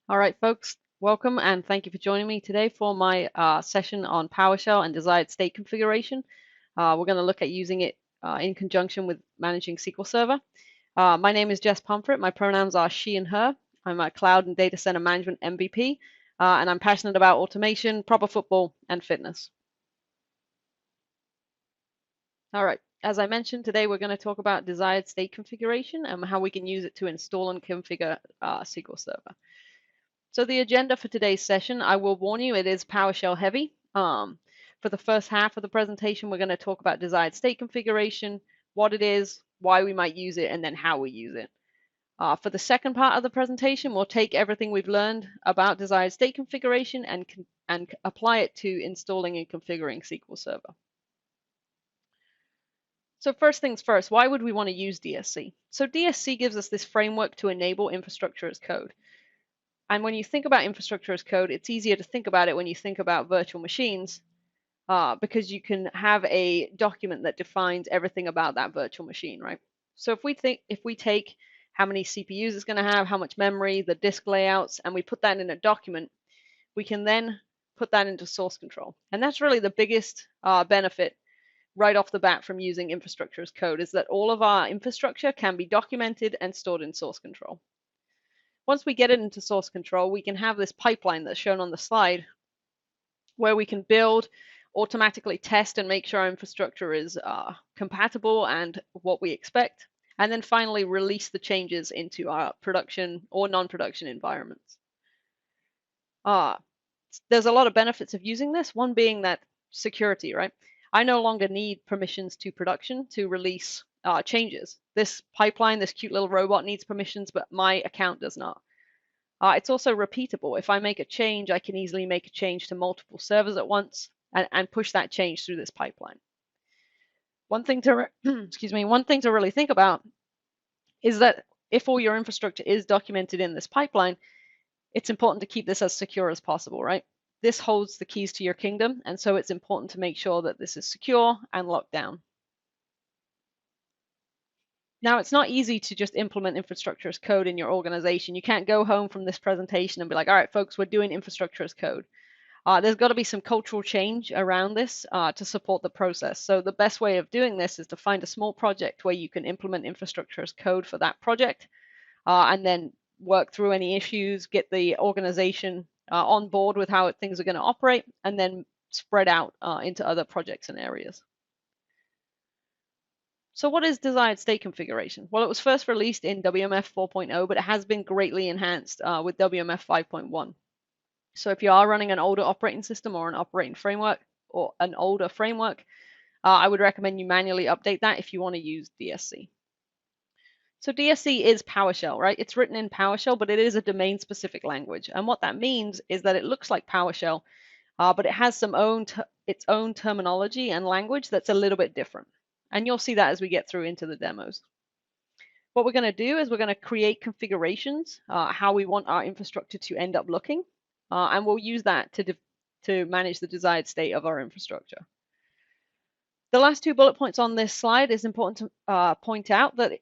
All right, folks, welcome and thank you for joining me today for my session on PowerShell and desired state configuration. We're going to look at using it in conjunction with managing SQL Server. My name is Jess Pomfret. My pronouns are she and her. I'm a Cloud and Data Center Management MVP, and I'm passionate about automation, proper football, and fitness. All right, as I mentioned, today we're going to talk about desired state configuration and how we can use it to install and configure SQL Server. So the agenda for today's session, I will warn you, it is PowerShell heavy. For the first half of the presentation, we're going to talk about desired state configuration, what it is, why we might use it, and then how we use it. For the second part of the presentation, we'll take everything we've learned about desired state configuration and apply it to installing and configuring SQL Server. So first things first, why would we want to use DSC? So DSC gives us this framework to enable infrastructure as code. And when you think about infrastructure as code, it's easier to think about it when you think about virtual machines because you can have a document that defines everything about that virtual machine, right? So if we take how many CPUs it's going to have, how much memory, the disk layouts, and we put that in a document, we can then put that into source control. And that's really the biggest benefit right off the bat from using infrastructure as code, is that all of our infrastructure can be documented and stored in source control. Once we get it into source control, we can have this pipeline that's shown on the slide where we can build, automatically test and make sure our infrastructure is compatible and what we expect, and then finally release the changes into our production or non-production environments. There's a lot of benefits of using this, one being that security, right? I no longer need permissions to production to release changes. This pipeline, this cute little robot needs permissions, but my account does not. It's also repeatable. If I make a change, I can easily make a change to multiple servers at once and push that change through this pipeline. One thing to one thing to really think about is that if all your infrastructure is documented in this pipeline, it's important to keep this as secure as possible, right? This holds the keys to your kingdom, and so it's important to make sure that this is secure and locked down. Now, it's not easy to just implement infrastructure as code in your organization. You can't go home from this presentation and be like, all right, folks, we're doing infrastructure as code. There's got to be some cultural change around this to support the process. So the best way of doing this is to find a small project where you can implement infrastructure as code for that project, and then work through any issues, get the organization on board with how things are going to operate, and then spread out into other projects and areas. So what is desired state configuration? Well, it was first released in WMF 4.0, but it has been greatly enhanced with WMF 5.1. So if you are running an older operating system or an operating framework or an older framework, I would recommend you manually update that if you want to use DSC. So DSC is PowerShell, right? It's written in PowerShell, but it is a domain-specific language. And what that means is that it looks like PowerShell, but it has its own terminology and language that's a little bit different. And you'll see that as we get through into the demos. What we're going to do is we're going to create configurations, how we want our infrastructure to end up looking, and we'll use that to manage the desired state of our infrastructure. The last two bullet points on this slide is important to point out that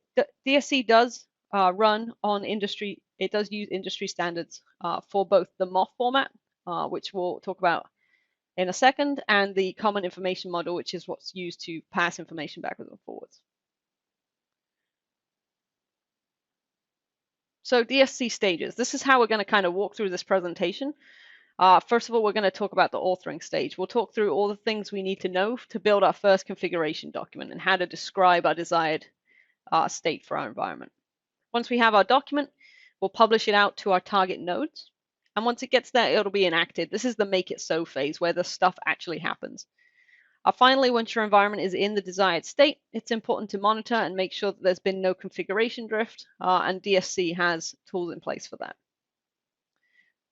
DSC does run on industry. It does use industry standards for both the MOF format, which we'll talk about in a second, and the common information model, which is what's used to pass information backwards and forwards. So DSC stages. This is how we're going to kind of walk through this presentation. First of all, we're going to talk about the authoring stage. We'll talk through all the things we need to know to build our first configuration document and how to describe our desired state for our environment. Once we have our document, we'll publish it out to our target nodes. And once it gets there, it'll be enacted. This is the make it so phase where the stuff actually happens. Finally, once your environment is in the desired state, it's important to monitor and make sure that there's been no configuration drift, and DSC has tools in place for that.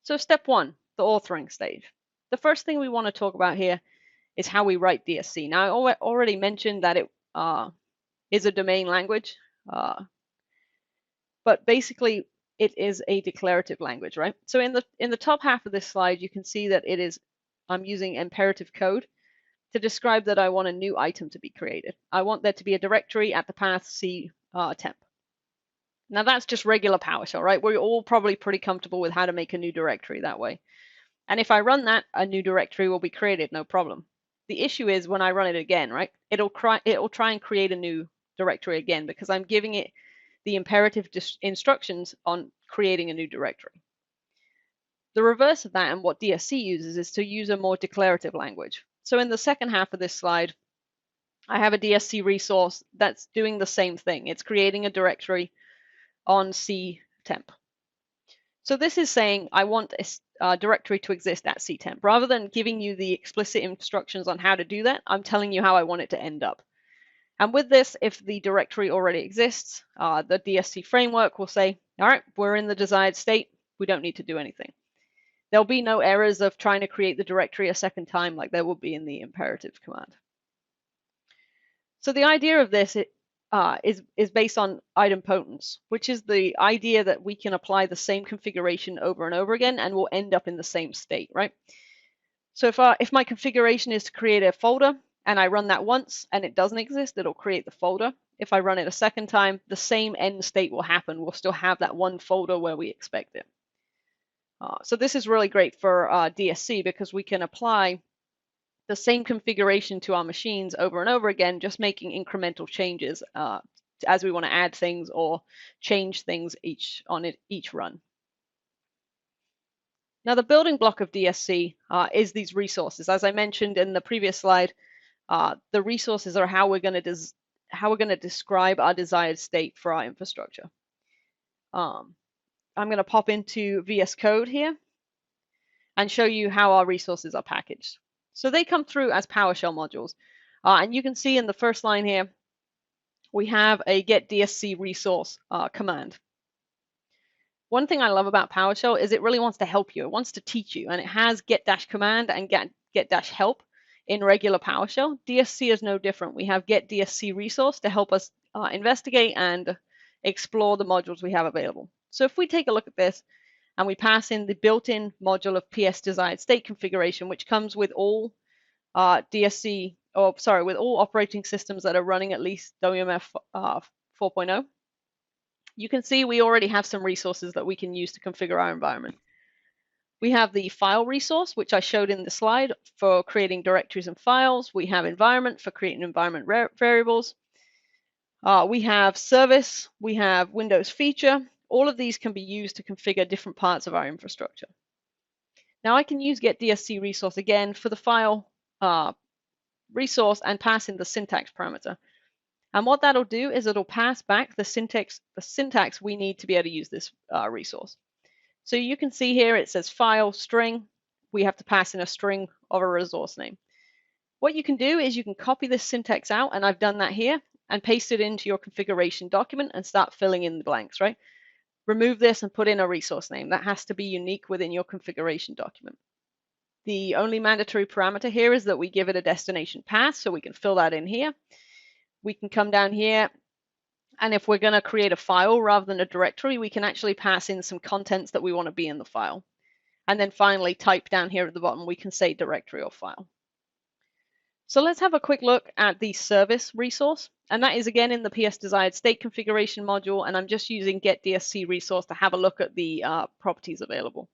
So step one, the authoring stage. The first thing we want to talk about here is how we write DSC. Now, I already mentioned that it is a domain language, but basically it is a declarative language, right? So in the top half of this slide, you can see that I'm using imperative code to describe that I want a new item to be created. I want there to be a directory at the path C temp. Now that's just regular PowerShell, right? We're all probably pretty comfortable with how to make a new directory that way. And if I run that, a new directory will be created, no problem. The issue is when I run it again, right? It'll try and create a new directory again because I'm giving it the imperative instructions on creating a new directory. The reverse of that and what DSC uses is to use a more declarative language. So in the second half of this slide, I have a DSC resource that's doing the same thing. It's creating a directory on ctemp. So this is saying I want a directory to exist at ctemp. Rather than giving you the explicit instructions on how to do that, I'm telling you how I want it to end up. And with this, if the directory already exists, the DSC framework will say, all right, we're in the desired state. We don't need to do anything. There'll be no errors of trying to create the directory a second time like there will be in the imperative command. So the idea of this is based on idempotence, which is the idea that we can apply the same configuration over and over again and we'll end up in the same state, right? So if my configuration is to create a folder and I run that once and it doesn't exist, it'll create the folder. If I run it a second time, the same end state will happen. We'll still have that one folder where we expect it. So this is really great for DSC because we can apply the same configuration to our machines over and over again, just making incremental changes as we want to add things or change things each run. Now the building block of DSC is these resources. As I mentioned in the previous slide, the resources are how we're going to describe our desired state for our infrastructure. I'm going to pop into VS Code here and show you how our resources are packaged. So they come through as PowerShell modules. And you can see in the first line here, we have a get DSC resource command. One thing I love about PowerShell is it really wants to help you. It wants to teach you. And it has get-command and get-help in regular PowerShell. DSC is no different. We have get DSC resource to help us investigate and explore the modules we have available. So if we take a look at this and we pass in the built-in module of PS Desired State Configuration, which comes with all with all operating systems that are running at least WMF 4.0, you can see we already have some resources that we can use to configure our environment. We have the file resource, which I showed in the slide for creating directories and files. We have environment for creating environment variables. We have service. We have Windows feature. All of these can be used to configure different parts of our infrastructure. Now I can use get DSC resource again for the file resource and pass in the syntax parameter. And what that'll do is it'll pass back the syntax we need to be able to use this resource. So you can see here it says file string. We have to pass in a string of a resource name. What you can do is you can copy this syntax out, and I've done that here, and paste it into your configuration document and start filling in the blanks, right? Remove this and put in a resource name. That has to be unique within your configuration document. The only mandatory parameter here is that we give it a destination path, so we can fill that in here. We can come down here, and if we're going to create a file rather than a directory, we can actually pass in some contents that we want to be in the file. And then finally, type down here at the bottom, we can say directory or file. So let's have a quick look at the service resource. And that is again in the PS Desired State Configuration module, and I'm just using get DSC resource to have a look at the properties available.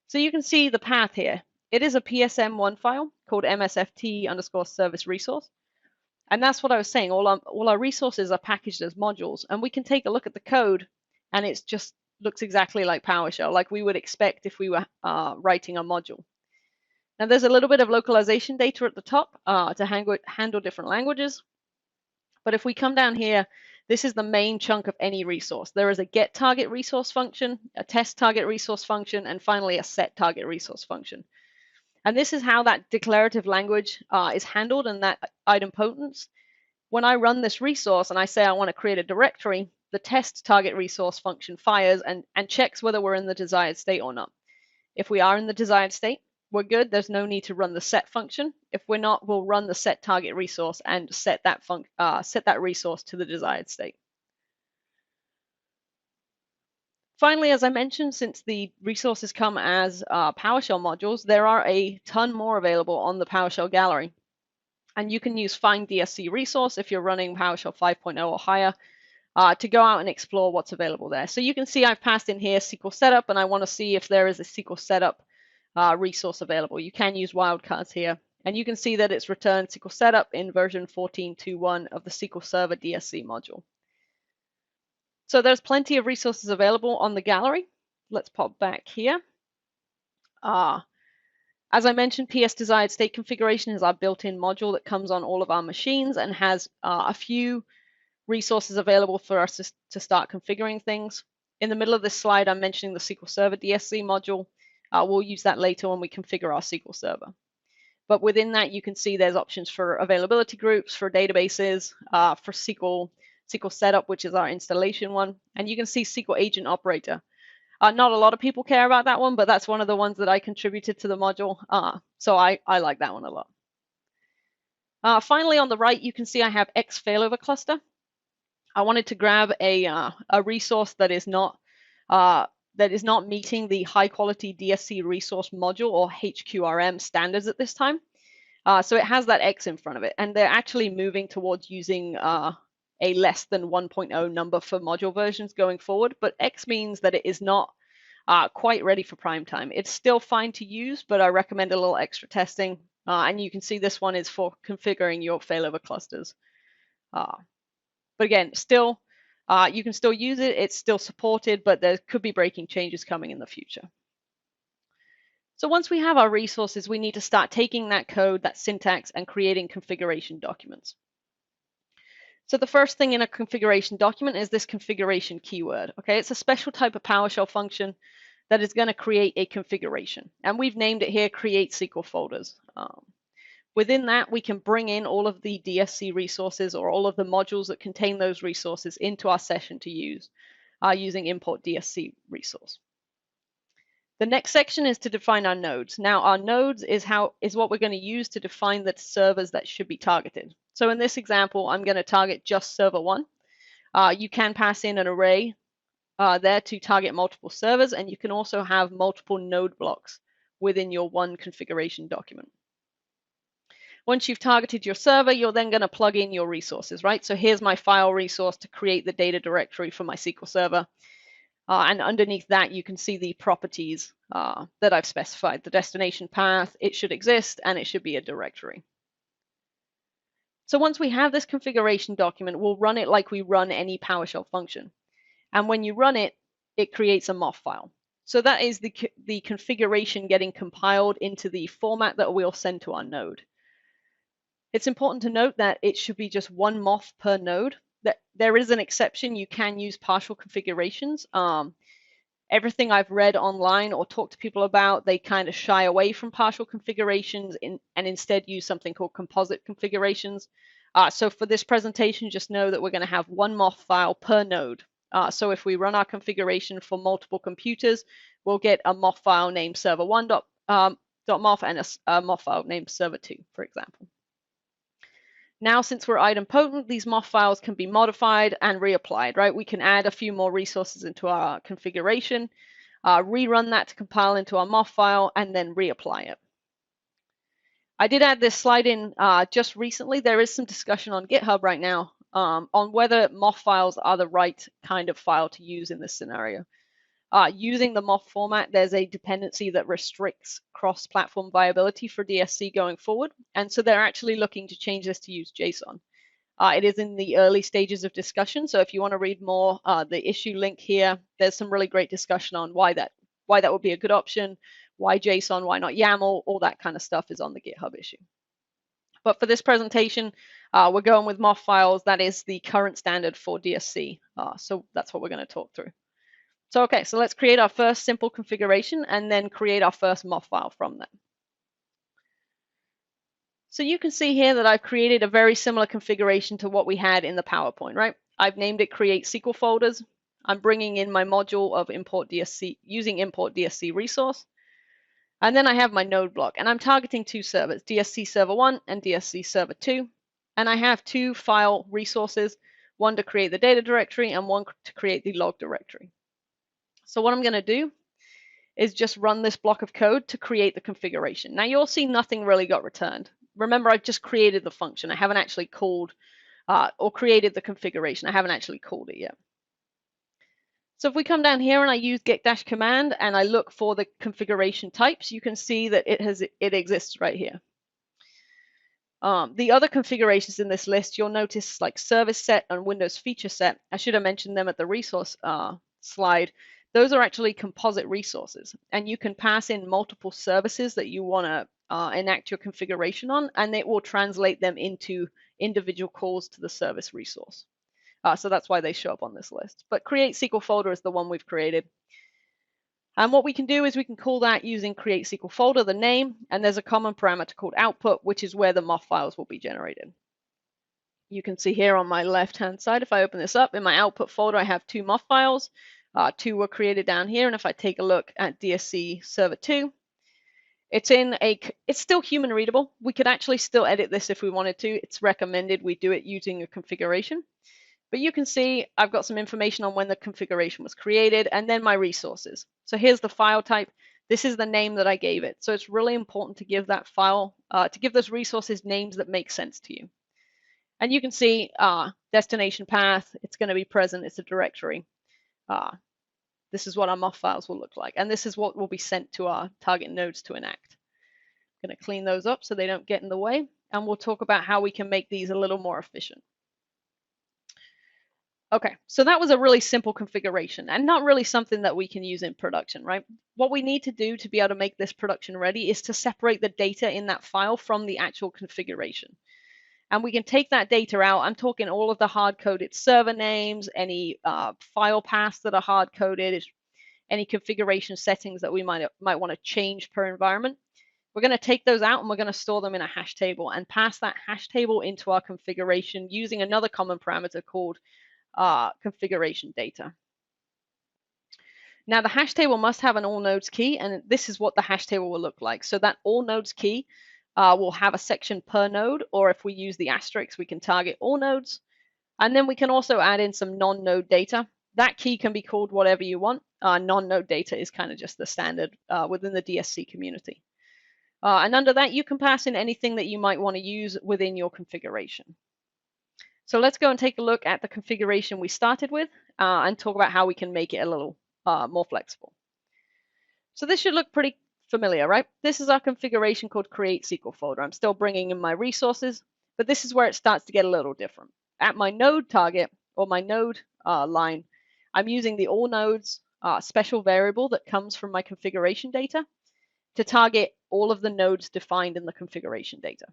So you can see the path here. It is a PSM1 file called msft_service resource. And that's what I was saying, all our resources are packaged as modules, and we can take a look at the code, and it just looks exactly like PowerShell, like we would expect if we were writing a module. Now there's a little bit of localization data at the top to handle different languages. But if we come down here, this is the main chunk of any resource. There is a get target resource function, a test target resource function, and finally a set target resource function. And this is how that declarative language is handled and that idempotence. When I run this resource and I say I want to create a directory, the test target resource function fires and checks whether we're in the desired state or not. If we are in the desired state, we're good. There's no need to run the set function. If we're not, we'll run the set target resource and set that resource to the desired state. Finally, as I mentioned, since the resources come as PowerShell modules, there are a ton more available on the PowerShell gallery. And you can use find DSC resource if you're running PowerShell 5.0 or higher. to go out and explore what's available there. So you can see I've passed in here SQL Setup, and I want to see if there is a SQL Setup resource available. You can use wildcards here, and you can see that it's returned SQL Setup in version 14.2.1 of the SQL Server DSC module. So there's plenty of resources available on the gallery. Let's pop back here. As I mentioned, PS Desired State Configuration is our built-in module that comes on all of our machines and has a few resources available for us to start configuring things. In the middle of this slide, I'm mentioning the SQL Server DSC module. We'll use that later when we configure our SQL Server. But within that, you can see there's options for availability groups, for databases, for SQL Setup, which is our installation one. And you can see SQL Agent Operator. Not a lot of people care about that one, but that's one of the ones that I contributed to the module. So I like that one a lot. Finally, on the right, you can see I have X failover cluster. I wanted to grab a resource that is not meeting the high quality DSC resource module or HQRM standards at this time. So it has that X in front of it, and they're actually moving towards using a less than 1.0 number for module versions going forward, but X means that it is not quite ready for prime time. It's still fine to use, but I recommend a little extra testing. And you can see this one is for configuring your failover clusters. But again, still, you can still use it. It's still supported, but there could be breaking changes coming in the future. So once we have our resources, we need to start taking that code, that syntax, and creating configuration documents. So the first thing in a configuration document is this configuration keyword. Okay, it's a special type of PowerShell function that is going to create a configuration. And we've named it here Create SQL Folders. Within that, we can bring in all of the DSC resources or all of the modules that contain those resources into our session to use using import DSC resource. The next section is to define our nodes. Now, our nodes is what we're going to use to define the servers that should be targeted. So in this example, I'm going to target just server 1. You can pass in an array there to target multiple servers, and you can also have multiple node blocks within your one configuration document. Once you've targeted your server, you're then going to plug in your resources, right? So here's my file resource to create the data directory for my SQL Server. And underneath that, you can see the properties that I've specified. The destination path, it should exist, and it should be a directory. So once we have this configuration document, we'll run it like we run any PowerShell function. And when you run it, it creates a MOF file. So that is the configuration getting compiled into the format that we'll send to our node. It's important to note that it should be just one MOF per node. That there is an exception. You can use partial configurations. Everything I've read online or talked to people about, they kind of shy away from partial configurations and instead use something called composite configurations. So for this presentation, just know that we're going to have one MOF file per node. So if we run our configuration for multiple computers, we'll get a MOF file named server1.mof and a MOF file named server2, for example. Now, since we're idempotent, these MOF files can be modified and reapplied, right? We can add a few more resources into our configuration, rerun that to compile into our MOF file, and then reapply it. I did add this slide in just recently. There is some discussion on GitHub right now on whether MOF files are the right kind of file to use in this scenario. Using the MOF format, there's a dependency that restricts cross-platform viability for DSC going forward, and so they're actually looking to change this to use JSON. It is in the early stages of discussion, so if you want to read more, the issue link here, there's some really great discussion on why that would be a good option, why JSON, why not YAML, all that kind of stuff is on the GitHub issue. But for this presentation, we're going with MOF files. That is the current standard for DSC, so that's what we're going to talk through. So, okay, so let's create our first simple configuration and then create our first MOF file from that. So you can see here that I've created a very similar configuration to what we had in the PowerPoint, right? I've named it Create SQL Folders. I'm bringing in my module of import DSC using import DSC resource. And then I have my node block, and I'm targeting two servers, DSC Server 1 and DSC Server 2. And I have two file resources, one to create the data directory and one to create the log directory. So what I'm going to do is just run this block of code to create the configuration. Now you'll see nothing really got returned. Remember, I've just created the function. I haven't actually called or created the configuration. I haven't actually called it yet. So if we come down here and I use get-command and I look for the configuration types, you can see that it exists right here. The other configurations in this list, you'll notice like service set and Windows feature set. I should have mentioned them at the resource slide. Those are actually composite resources, and you can pass in multiple services that you want to enact your configuration on, and it will translate them into individual calls to the service resource. So that's why they show up on this list. But create SQL folder is the one we've created. And what we can do is we can call that using create SQL folder, the name, and there's a common parameter called output, which is where the MOF files will be generated. You can see here on my left-hand side, if I open this up, in my output folder, I have 2 MOF files. 2 were created down here, and if I take a look at DSC Server 2, it's still human readable. We could actually still edit this if we wanted to. It's recommended we do it using a configuration. But you can see I've got some information on when the configuration was created and then my resources. So here's the file type. This is the name that I gave it. So it's really important to give that file, to give those resources names that make sense to you. And you can see destination path, it's going to be present, it's a directory. This is what our MOF files will look like. And this is what will be sent to our target nodes to enact. I'm going to clean those up so they don't get in the way. And we'll talk about how we can make these a little more efficient. Okay, so that was a really simple configuration and not really something that we can use in production, right? What we need to do to be able to make this production ready is to separate the data in that file from the actual configuration. And we can take that data out. I'm talking all of the hard-coded server names, any file paths that are hard-coded, any configuration settings that we might want to change per environment. We're going to take those out and we're going to store them in a hash table and pass that hash table into our configuration using another common parameter called configuration data. Now the hash table must have an all nodes key, and this is what the hash table will look like. So that all nodes key will have a section per node, or if we use the asterisk, we can target all nodes. And then we can also add in some non-node data. That key can be called whatever you want. Non-node data is kind of just the standard within the DSC community. And under that, you can pass in anything that you might want to use within your configuration. So let's go and take a look at the configuration we started with and talk about how we can make it a little more flexible. So this should look pretty familiar, right? This is our configuration called create SQL folder. I'm still bringing in my resources, but this is where it starts to get a little different. At my node target or my node line, I'm using the all nodes special variable that comes from my configuration data to target all of the nodes defined in the configuration data.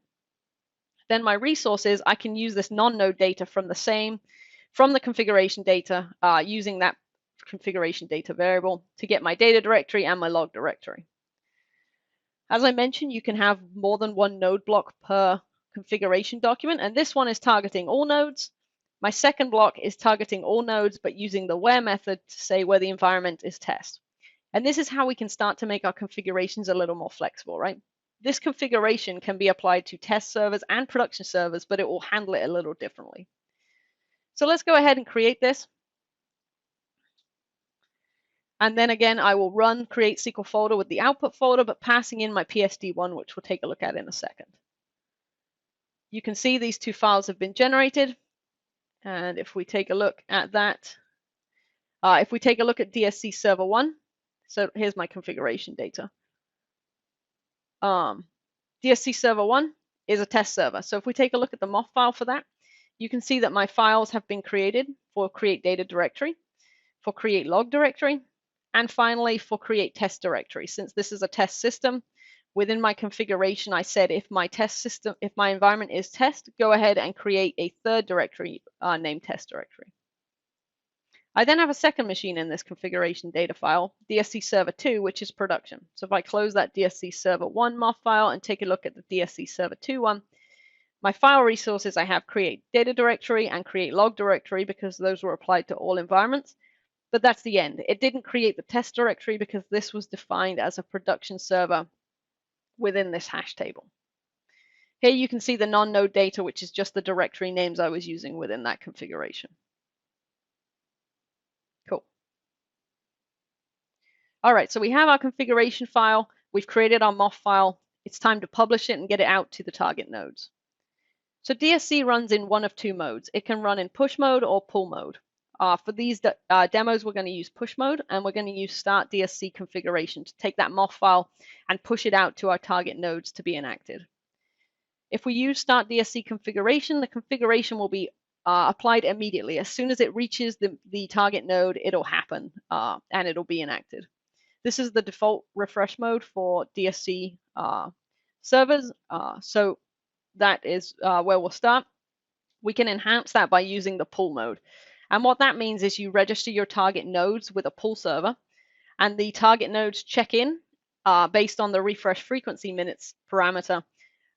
Then my resources, I can use this non-node data from the configuration data using that configuration data variable to get my data directory and my log directory. As I mentioned, you can have more than one node block per configuration document, and this one is targeting all nodes. My second block is targeting all nodes, but using the where method to say where the environment is test. And this is how we can start to make our configurations a little more flexible, right? This configuration can be applied to test servers and production servers, but it will handle it a little differently. So let's go ahead and create this. And then again, I will run create SQL folder with the output folder, but passing in my PSD1, which we'll take a look at in a second. You can see these 2 files have been generated. And if we take a look at that, if we take a look at DSC server 1, so here's my configuration data. DSC server 1 is a test server. So if we take a look at the MOF file for that, you can see that my files have been created for create data directory, for create log directory, and finally for create test directory. Since this is a test system, within my configuration, I said if my environment is test, go ahead and create a third directory named test directory. I then have a second machine in this configuration data file, DSC server 2, which is production. So if I close that DSC server 1 MOF file and take a look at the DSC server 2 one, my file resources, I have create data directory and create log directory because those were applied to all environments. But that's the end. It didn't create the test directory because this was defined as a production server within this hash table. Here you can see the non-node data, which is just the directory names I was using within that configuration. Cool. All right, so we have our configuration file. We've created our MOF file. It's time to publish it and get it out to the target nodes. So DSC runs in one of two modes. It can run in push mode or pull mode. For these demos, we're going to use push mode, and we're going to use start DSC configuration to take that MOF file and push it out to our target nodes to be enacted. If we use start DSC configuration, the configuration will be applied immediately. As soon as it reaches the target node, it'll happen and it'll be enacted. This is the default refresh mode for DSC servers. So that is where we'll start. We can enhance that by using the pull mode. And what that means is you register your target nodes with a pull server, and the target nodes check in based on the refresh frequency minutes parameter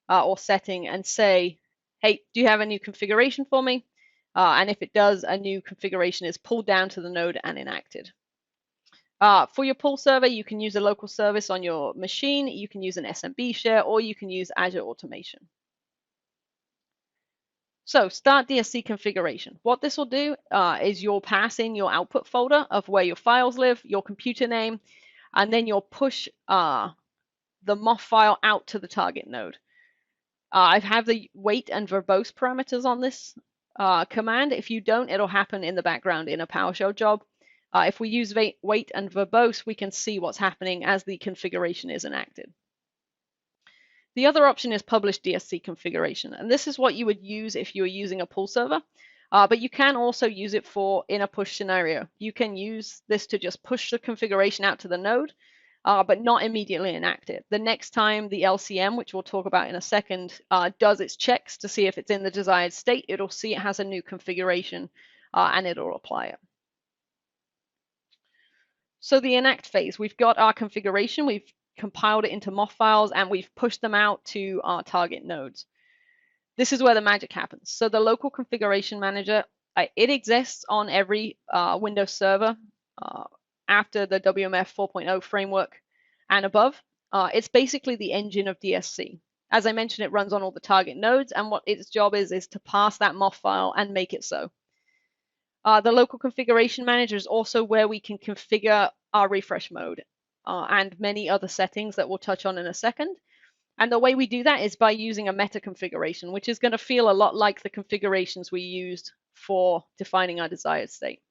or setting and say, hey, do you have a new configuration for me? And if it does, a new configuration is pulled down to the node and enacted. For your pull server, you can use a local service on your machine, you can use an SMB share, or you can use Azure Automation. So start DSC configuration. What this will do is you'll pass in your output folder of where your files live, your computer name, and then you'll push the MOF file out to the target node. I have the wait and verbose parameters on this command. If you don't, it'll happen in the background in a PowerShell job. If we use wait and verbose, we can see what's happening as the configuration is enacted. The other option is publish DSC configuration, and this is what you would use if you were using a pull server, but you can also use it for in a push scenario. You can use this to just push the configuration out to the node, but not immediately enact it. The next time the LCM, which we'll talk about in a second, does its checks to see if it's in the desired state, it'll see it has a new configuration and it'll apply it. So the enact phase, we've got our configuration, we've compiled it into MOF files, and we've pushed them out to our target nodes. This is where the magic happens. So the local configuration manager, it exists on every Windows server after the WMF 4.0 framework and above. It's basically the engine of DSC. As I mentioned, it runs on all the target nodes, and what its job is to pass that MOF file and make it so. The local configuration manager is also where we can configure our refresh mode and many other settings that we'll touch on in a second. And the way we do that is by using a meta configuration, which is going to feel a lot like the configurations we used for defining our desired state.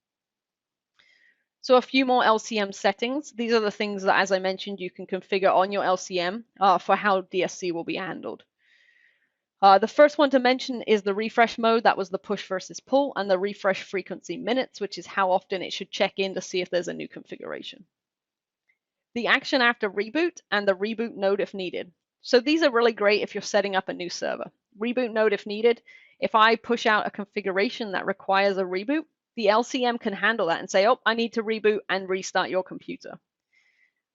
So a few more LCM settings. These are the things that, as I mentioned, you can configure on your LCM for how DSC will be handled. The first one to mention is the refresh mode. That was the push versus pull, and the refresh frequency minutes, which is how often it should check in to see if there's a new configuration. The action after reboot and the reboot node if needed. So these are really great if you're setting up a new server. Reboot node if needed. If I push out a configuration that requires a reboot, the LCM can handle that and say, oh, I need to reboot and restart your computer.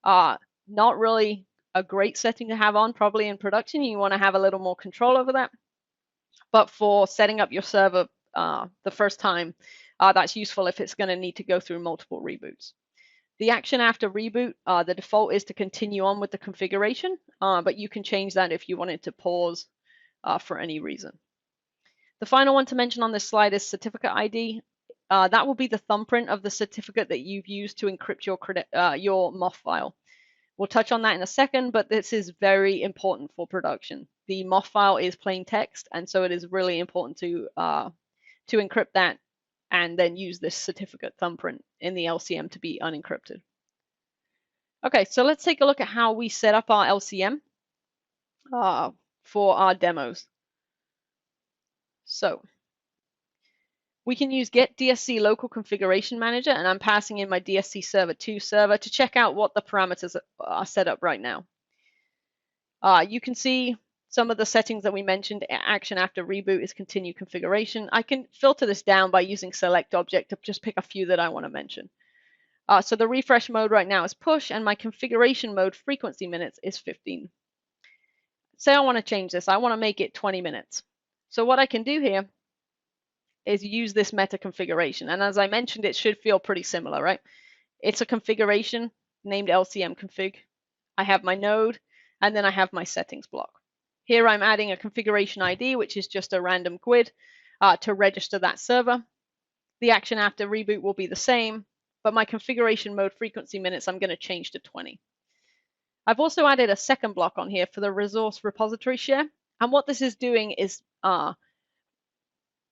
Not really a great setting to have on, probably in production. You want to have a little more control over that. But for setting up your server the first time, that's useful if it's going to need to go through multiple reboots. The action after reboot, the default is to continue on with the configuration, but you can change that if you wanted to pause for any reason. The final one to mention on this slide is certificate ID. That will be the thumbprint of the certificate that you've used to encrypt your MOF file. We'll touch on that in a second, but this is very important for production. The MOF file is plain text, and so it is really important to encrypt that and then use this certificate thumbprint in the LCM to be unencrypted. Okay, so let's take a look at how we set up our LCM for our demos. So we can use get DSC local configuration manager, and I'm passing in my DSC server 2 server to check out what the parameters are set up right now. You can see some of the settings that we mentioned. Action after reboot is continue configuration. I can filter this down by using select object to just pick a few that I want to mention. So the refresh mode right now is push, and my configuration mode frequency minutes is 15. Say I want to change this. I want to make it 20 minutes. So what I can do here is use this meta configuration. And as I mentioned, it should feel pretty similar, right? It's a configuration named LCM config. I have my node, and then I have my settings block. Here I'm adding a configuration ID, which is just a random GUID to register that server. The action after reboot will be the same, but my configuration mode frequency minutes I'm going to change to 20. I've also added a second block on here for the resource repository share. And what this is doing is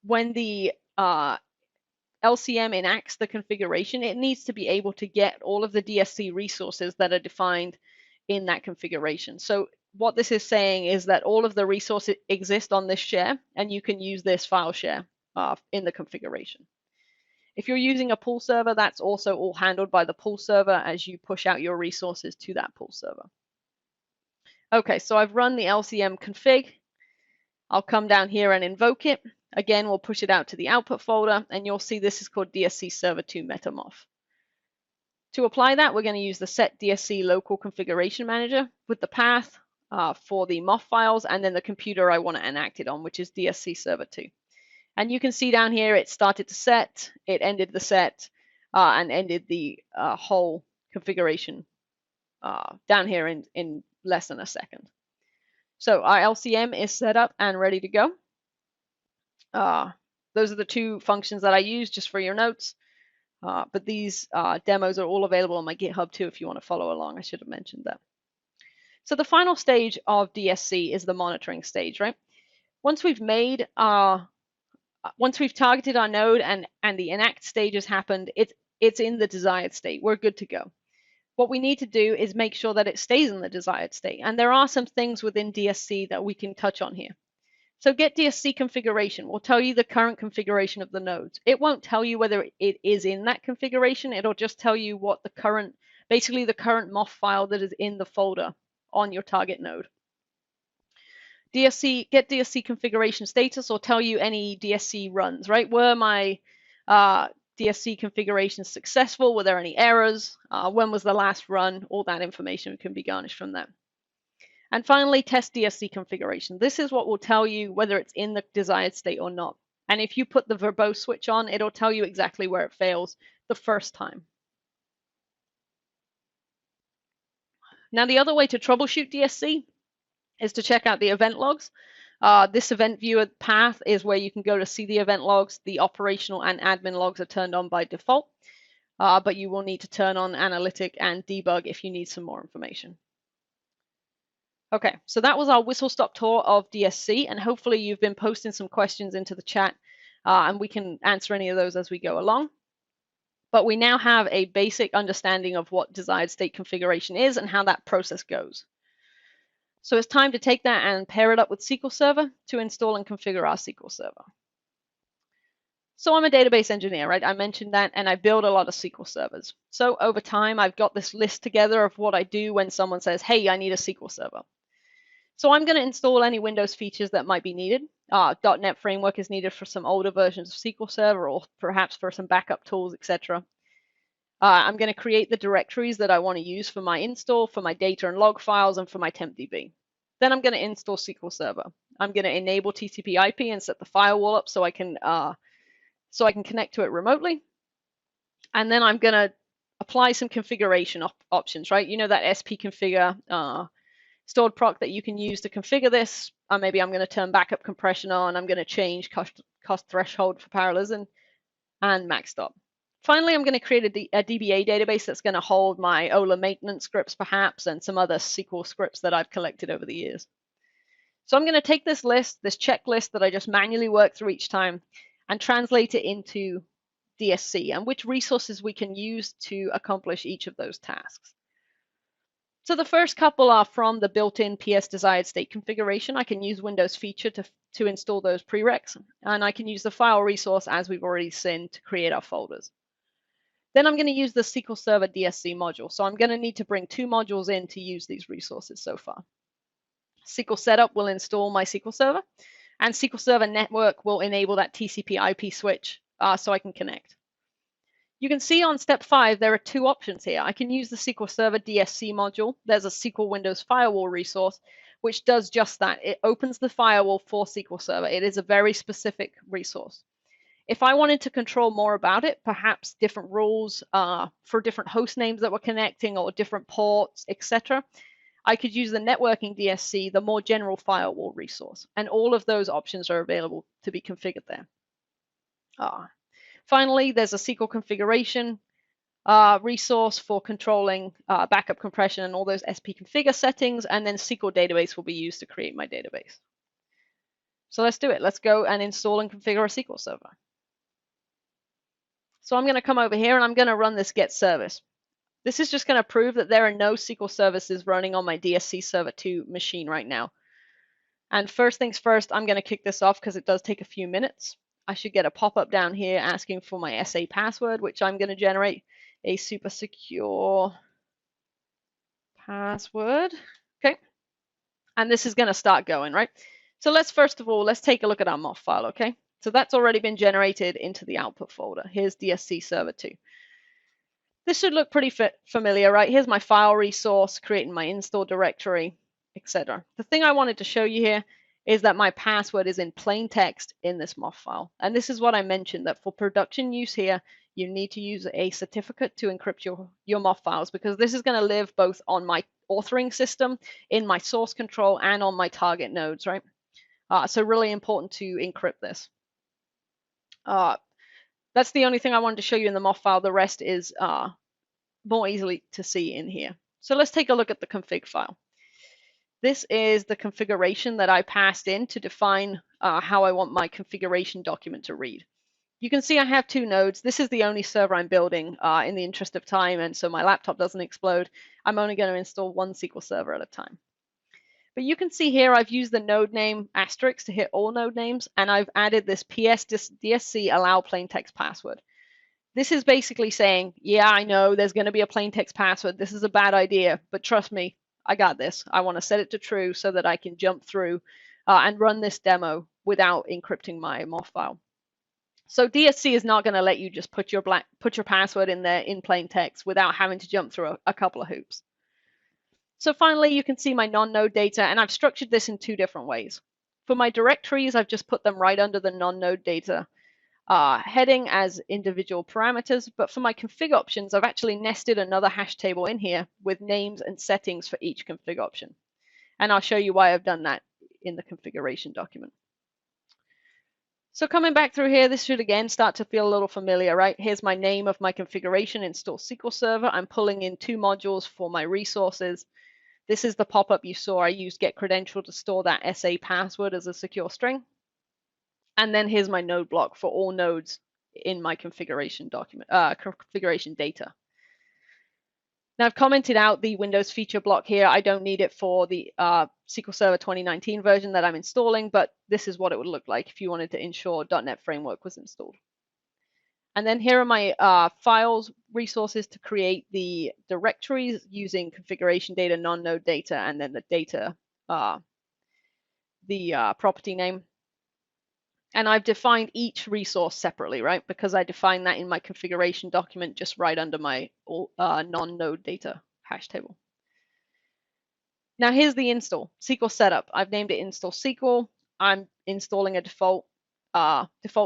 when the LCM enacts the configuration, it needs to be able to get all of the DSC resources that are defined in that configuration. So what this is saying is that all of the resources exist on this share, and you can use this file share in the configuration. If you're using a pool server, that's also all handled by the pool server as you push out your resources to that pool server. Okay, so I've run the LCM config. I'll come down here and invoke it. Again, we'll push it out to the output folder, and you'll see this is called DSC Server 2 MetaMOF. To apply that, we're going to use the set DSC local configuration manager with the path for the MOF files, and then the computer I want to enact it on, which is DSC Server 2. And you can see down here, it started to set, it ended the set, and ended the whole configuration down here in less than a second. So our LCM is set up and ready to go. Those are the two functions that I use, just for your notes. But these demos are all available on my GitHub too if you want to follow along. I should have mentioned that. So the final stage of DSC is the monitoring stage, right? Once we've targeted our node and the enact stage has happened, it's in the desired state. We're good to go. What we need to do is make sure that it stays in the desired state. And there are some things within DSC that we can touch on here. So get DSC configuration will tell you the current configuration of the nodes. It won't tell you whether it is in that configuration. It'll just tell you what the current, basically the current MOF file that is in the folder on your target node. Get DSC configuration status will tell you any DSC runs, right? Were my DSC configuration successful? Were there any errors? When was the last run? All that information can be garnished from that. And finally, test DSC configuration. This is what will tell you whether it's in the desired state or not. And if you put the verbose switch on, it'll tell you exactly where it fails the first time. Now, the other way to troubleshoot DSC is to check out the event logs. This event viewer path is where you can go to see the event logs. The operational and admin logs are turned on by default, but you will need to turn on analytic and debug if you need some more information. Okay, so that was our whistle-stop tour of DSC, and hopefully you've been posting some questions into the chat, and we can answer any of those as we go along. But we now have a basic understanding of what desired state configuration is and how that process goes. So it's time to take that and pair it up with SQL Server to install and configure our SQL Server. So I'm a database engineer, right? I mentioned that, and I build a lot of SQL servers. So over time, I've got this list together of what I do when someone says, hey, I need a SQL Server. So I'm going to install any Windows features that might be needed. .NET Framework is needed for some older versions of SQL Server, or perhaps for some backup tools, etc. I'm going to create the directories that I want to use for my install, for my data and log files, and for my tempdb. Then I'm going to install SQL Server. I'm going to enable TCP/IP and set the firewall up so I can connect to it remotely. And then I'm going to apply some configuration options, right? You know that spconfigure stored proc that you can use to configure this. Maybe I'm going to turn backup compression on. I'm going to change cost threshold for parallelism and max stop. Finally, I'm going to create a DBA database that's going to hold my OLA maintenance scripts, perhaps, and some other SQL scripts that I've collected over the years. So I'm going to take this list, this checklist that I just manually work through each time, and translate it into DSC and which resources we can use to accomplish each of those tasks. So the first couple are from the built-in PS Desired State Configuration. I can use Windows Feature to install those prereqs, and I can use the file resource as we've already seen to create our folders. Then I'm going to use the SQL Server DSC module. So I'm going to need to bring 2 modules in to use these resources so far. SQL Setup will install my SQL Server, and SQL Server Network will enable that TCP/IP switch so I can connect. You can see on step 5, there are 2 options here. I can use the SQL Server DSC module. There's a SQL Windows Firewall resource, which does just that. It opens the firewall for SQL Server. It is a very specific resource. If I wanted to control more about it, perhaps different rules for different host names that we're connecting or different ports, etc., I could use the networking DSC, the more general firewall resource. And all of those options are available to be configured there. Finally, there's a SQL configuration resource for controlling backup compression and all those spconfigure settings, and then SQL database will be used to create my database. So let's do it. Let's go and install and configure a SQL Server. So I'm going to come over here and I'm going to run this get service. This is just going to prove that there are no SQL services running on my DSC Server 2 machine right now. And first things first, I'm going to kick this off because it does take a few minutes. I should get a pop-up down here asking for my SA password, which I'm going to generate a super secure password. Okay. And this is going to start going, right? So let's first of all, let's take a look at our MOF file, okay? So that's already been generated into the output folder. Here's DSC Server 2. This should look pretty familiar, right? Here's my file resource, creating my install directory, etc. The thing I wanted to show you here is that my password is in plain text in this MOF file. And this is what I mentioned, that for production use here, you need to use a certificate to encrypt your MOF files, because this is going to live both on my authoring system, in my source control, and on my target nodes, right? So really important to encrypt this. That's the only thing I wanted to show you in the MOF file. The rest is more easily to see in here. So let's take a look at the config file. This is the configuration that I passed in to define how I want my configuration document to read. You can see I have 2 nodes. This is the only server I'm building in the interest of time, and so my laptop doesn't explode. I'm only going to install 1 SQL Server at a time. But you can see here I've used the node name asterisk to hit all node names, and I've added this PS DSC allow plain text password. This is basically saying, yeah, I know there's going to be a plain text password. This is a bad idea, but trust me, I got this. I want to set it to true so that I can jump through and run this demo without encrypting my MOF file. So DSC is not going to let you just put your password in there in plain text without having to jump through a couple of hoops. So finally, you can see my non-node data, and I've structured this in 2 different ways. For my directories, I've just put them right under the non-node data heading as individual parameters, but for my config options, I've actually nested another hash table in here with names and settings for each config option. And I'll show you why I've done that in the configuration document. So coming back through here, this should again start to feel a little familiar, right? Here's my name of my configuration, install SQL Server. I'm pulling in 2 modules for my resources. This is the pop-up you saw. I used get credential to store that SA password as a secure string. And then here's my node block for all nodes in my configuration document, configuration data. Now I've commented out the Windows feature block here. I don't need it for the SQL Server 2019 version that I'm installing, but this is what it would look like if you wanted to ensure .NET Framework was installed. And then here are my files, resources to create the directories using configuration data, non-node data, and then the data, property name. And I've defined each resource separately, right? Because I defined that in my configuration document just right under my non-node data hash table. Now here's the install, SQL setup. I've named it install SQL. I'm installing a default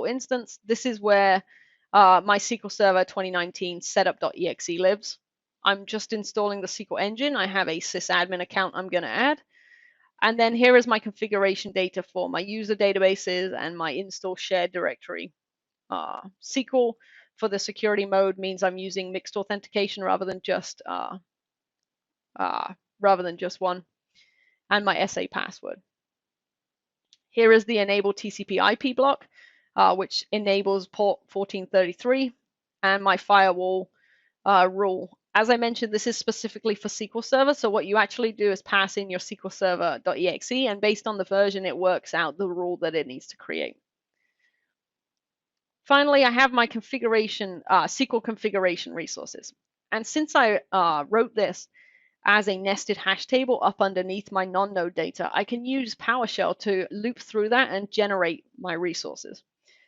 instance. This is where my SQL Server 2019 setup.exe lives. I'm just installing the SQL engine. I have a sysadmin account I'm going to add. And then here is my configuration data for my user databases and my install shared directory. SQL for the security mode means I'm using mixed authentication rather than just one, and my SA password. Here is the enable TCP IP block, which enables port 1433, and my firewall rule. As I mentioned, this is specifically for SQL Server, so what you actually do is pass in your SQL Server.exe, and based on the version, it works out the rule that it needs to create. Finally, I have my configuration, SQL configuration resources. And since I wrote this as a nested hash table up underneath my non-node data, I can use PowerShell to loop through that and generate my resources.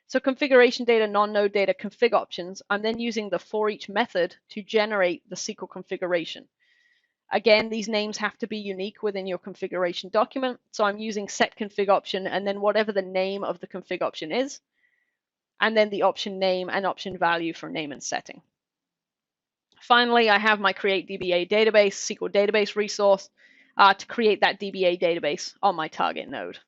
So configuration data, non-node data, config options, I'm then using the for each method to generate the SQL configuration. Again, these names have to be unique within your configuration document. So I'm using set config option and then whatever the name of the config option is, and then the option name and option value for name and setting. Finally, I have my create DBA database, SQL database resource to create that DBA database on my target node.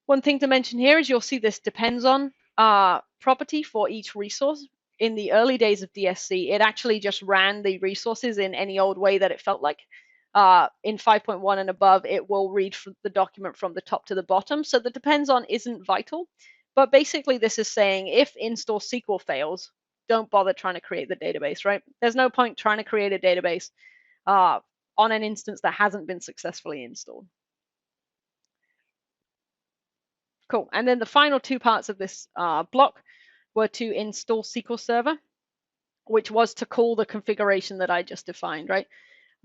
One thing to mention here is you'll see this depends on property for each resource. In the early days of DSC, it actually just ran the resources in any old way that it felt like. in 5.1 and above, it will read the document from the top to the bottom. So the depends on isn't vital. But basically, this is saying if install SQL fails, don't bother trying to create the database, right? There's no point trying to create a database on an instance that hasn't been successfully installed. Cool. And then the final two parts of this block were to install SQL Server, which was to call the configuration that I just defined, right?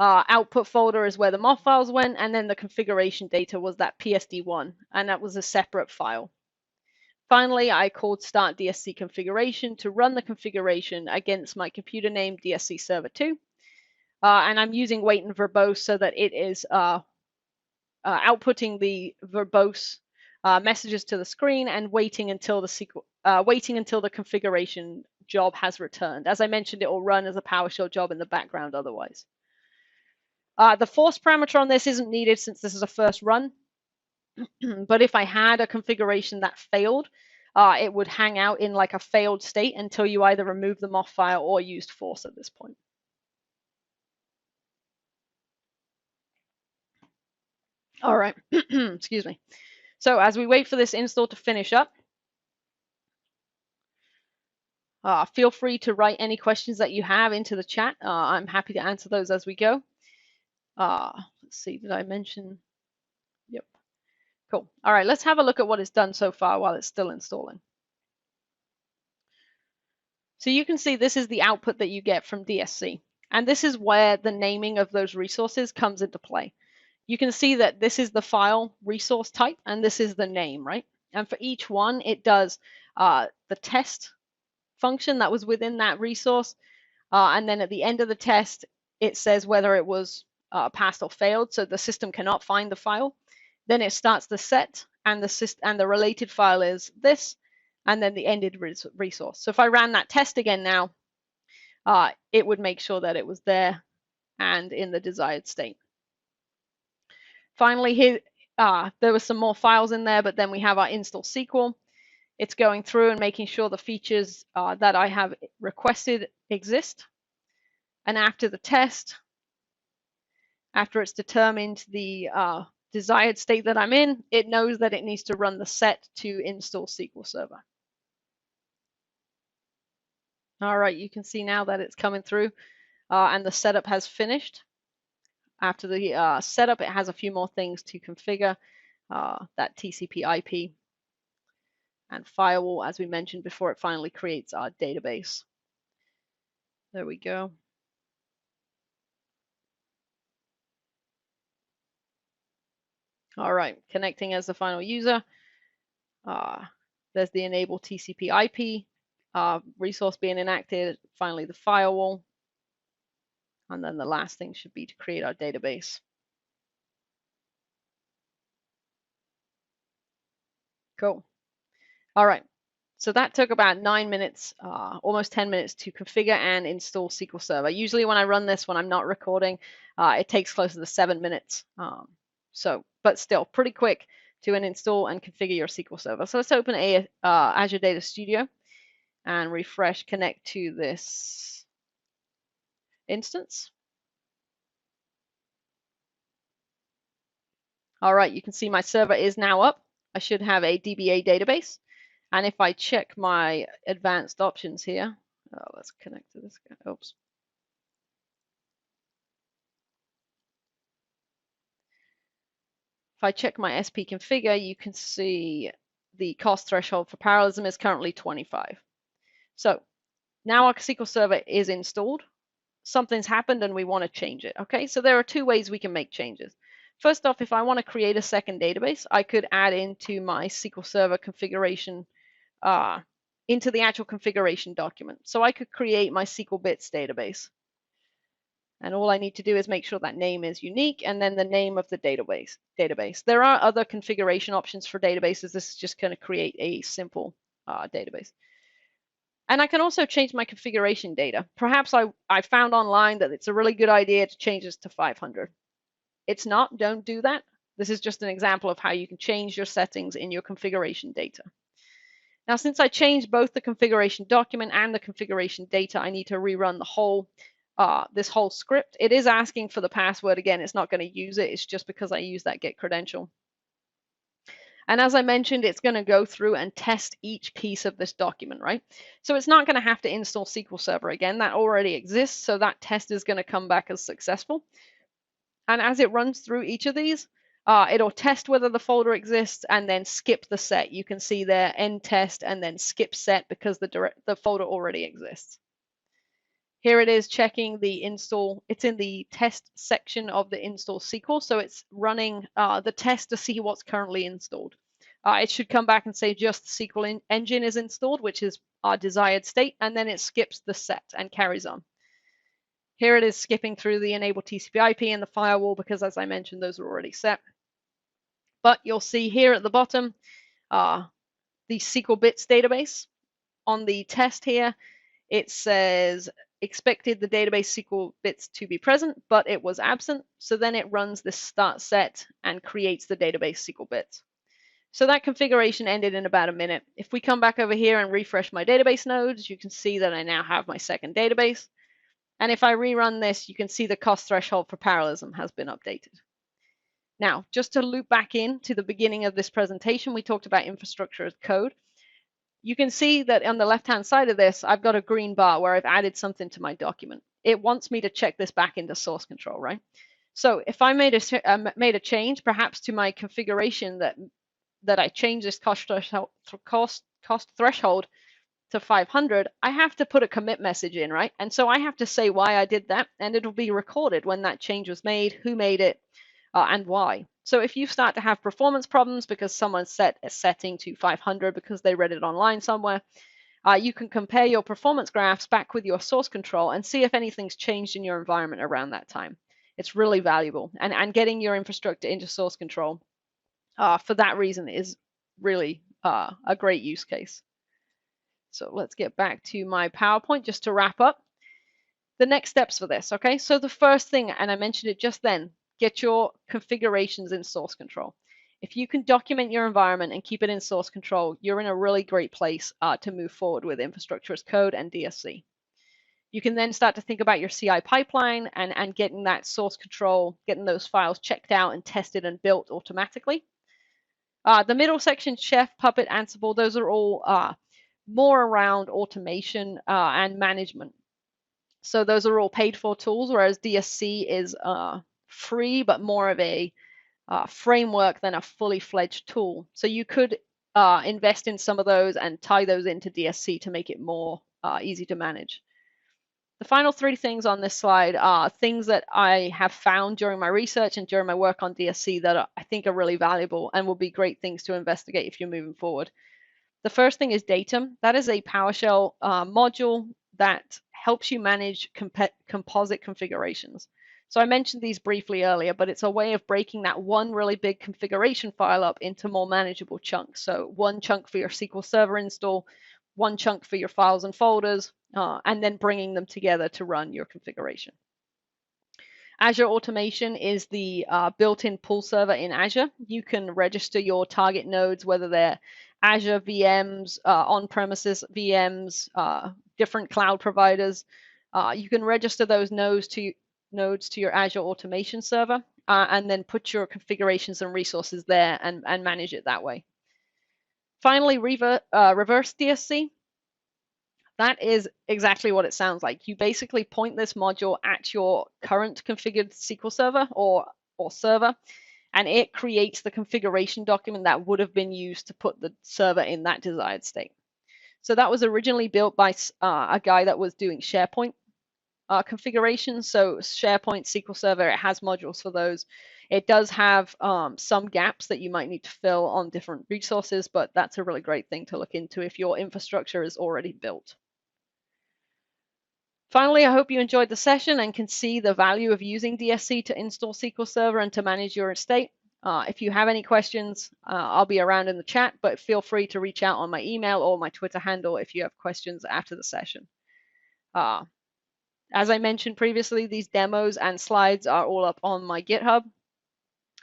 Output folder is where the MOF files went, and then the configuration data was that PSD1, and that was a separate file. Finally, I called start DSC configuration to run the configuration against my computer name DSC Server 2. And I'm using wait and verbose so that it is outputting the verbose messages to the screen and waiting until the configuration job has returned. As I mentioned, it will run as a PowerShell job in the background otherwise. The force parameter on this isn't needed since this is a first run. But if I had a configuration that failed, it would hang out in like a failed state until you either remove the MOF file or used force at this point. All right, excuse me. So as we wait for this install to finish up, feel free to write any questions that you have into the chat. I'm happy to answer those as we go. Let's see, did I mention? Yep. Cool. All right, let's have a look at what it's done so far while it's still installing. So you can see this is the output that you get from DSC. And this is where the naming of those resources comes into play. You can see that this is the file resource type, and this is the name, right? And for each one, it does the test function that was within that resource. And then at the end of the test, it says whether it was passed or failed. So the system cannot find the file. Then it starts the set, and the related file is this, and then the ended resource. So if I ran that test again now, it would make sure that it was there and in the desired state. Finally, here there were some more files in there, but then we have our install SQL. It's going through and making sure the features that I have requested exist. And after the test, after it's determined the desired state that I'm in, it knows that it needs to run the set to install SQL Server. All right, you can see now that it's coming through and the setup has finished. After the setup, it has a few more things to configure, that TCP IP and firewall, as we mentioned before, it finally creates our database. There we go. All right, connecting as the final user. There's the enable TCP IP resource being enacted, finally the firewall. And then the last thing should be to create our database. Cool. All right. So that took about 9 minutes, almost 10 minutes to configure and install SQL Server. Usually when I run this, when I'm not recording, it takes closer to 7 minutes. But still pretty quick to install and configure your SQL Server. So let's open Azure Data Studio and refresh, connect to this instance. All right, you can see my server is now up. I should have a DBA database. And if I check my advanced options here, let's connect to this guy. Oops. If I check my SP configure, you can see the cost threshold for parallelism is currently 25. So now our SQL Server is installed. Something's happened and we want to change it. Okay, so there are two ways we can make changes. First off, if I want to create a second database, I could add into my SQL Server configuration into the actual configuration document. So I could create my SQL bits database. And all I need to do is make sure that name is unique and then the name of the database. There are other configuration options for databases. This is just going to create a simple database. And I can also change my configuration data. Perhaps I found online that it's a really good idea to change this to 500. It's not, don't do that. This is just an example of how you can change your settings in your configuration data. Now, since I changed both the configuration document and the configuration data, I need to rerun the whole this whole script. It is asking for the password again. It's not going to use it. It's just because I use that get credential. And as I mentioned, it's going to go through and test each piece of this document, right? So it's not going to have to install SQL Server again. That already exists. So that test is going to come back as successful. And as it runs through each of these, it'll test whether the folder exists and then skip the set. You can see there end test and then skip set because the folder already exists. Here it is checking the install. It's in the test section of the install SQL. So it's running the test to see what's currently installed. It should come back and say just the SQL engine is installed, which is our desired state, and then it skips the set and carries on. Here it is skipping through the enable TCP IP and the firewall because, as I mentioned, those are already set. But you'll see here at the bottom the SQL bits database. On the test here, it says expected the database SQL bits to be present, but it was absent. So then it runs this start set and creates the database SQL bits. So that configuration ended in about a minute. If we come back over here and refresh my database nodes, you can see that I now have my second database. And if I rerun this, you can see the cost threshold for parallelism has been updated. Now, just to loop back in to the beginning of this presentation, we talked about infrastructure as code. You can see that on the left-hand side of this, I've got a green bar where I've added something to my document. It wants me to check this back into source control, right? So if I made a change, perhaps to my configuration that I change this cost threshold to 500, I have to put a commit message in, right? And so I have to say why I did that, and it'll be recorded when that change was made, who made it, and why. So if you start to have performance problems because someone set a setting to 500 because they read it online somewhere, you can compare your performance graphs back with your source control and see if anything's changed in your environment around that time. It's really valuable. And getting your infrastructure into source control for that reason is really a great use case. So let's get back to my PowerPoint just to wrap up. The next steps for this, okay? So the first thing, and I mentioned it just then, get your configurations in source control. If you can document your environment and keep it in source control, you're in a really great place to move forward with infrastructure as code and DSC. You can then start to think about your CI pipeline and getting that source control, getting those files checked out and tested and built automatically. The middle section, Chef, Puppet, Ansible, those are all more around automation and management. So those are all paid for tools, whereas DSC is free, but more of a framework than a fully fledged tool. So you could invest in some of those and tie those into DSC to make it more easy to manage. The final three things on this slide are things that I have found during my research and during my work on DSC that I think are really valuable and will be great things to investigate if you're moving forward. The first thing is Datum. That is a PowerShell module that helps you manage composite configurations. So I mentioned these briefly earlier, but it's a way of breaking that one really big configuration file up into more manageable chunks. So one chunk for your SQL Server install, one chunk for your files and folders, and then bringing them together to run your configuration. Azure Automation is the built-in pull server in Azure. You can register your target nodes, whether they're Azure VMs, on-premises VMs, different cloud providers. You can register those nodes to your Azure Automation server and then put your configurations and resources there and manage it that way. Finally, reverse DSC. That is exactly what it sounds like. You basically point this module at your current configured SQL Server or server, and it creates the configuration document that would have been used to put the server in that desired state. So that was originally built by a guy that was doing SharePoint configuration. So SharePoint, SQL Server, it has modules for those. It does have some gaps that you might need to fill on different resources, but that's a really great thing to look into if your infrastructure is already built. Finally, I hope you enjoyed the session and can see the value of using DSC to install SQL Server and to manage your estate. If you have any questions, I'll be around in the chat, but feel free to reach out on my email or my Twitter handle if you have questions after the session. As I mentioned previously, these demos and slides are all up on my GitHub.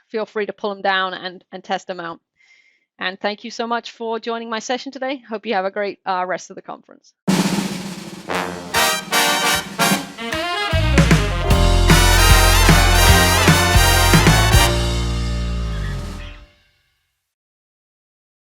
Feel free to pull them down and test them out. And thank you so much for joining my session today. Hope you have a great rest of the conference.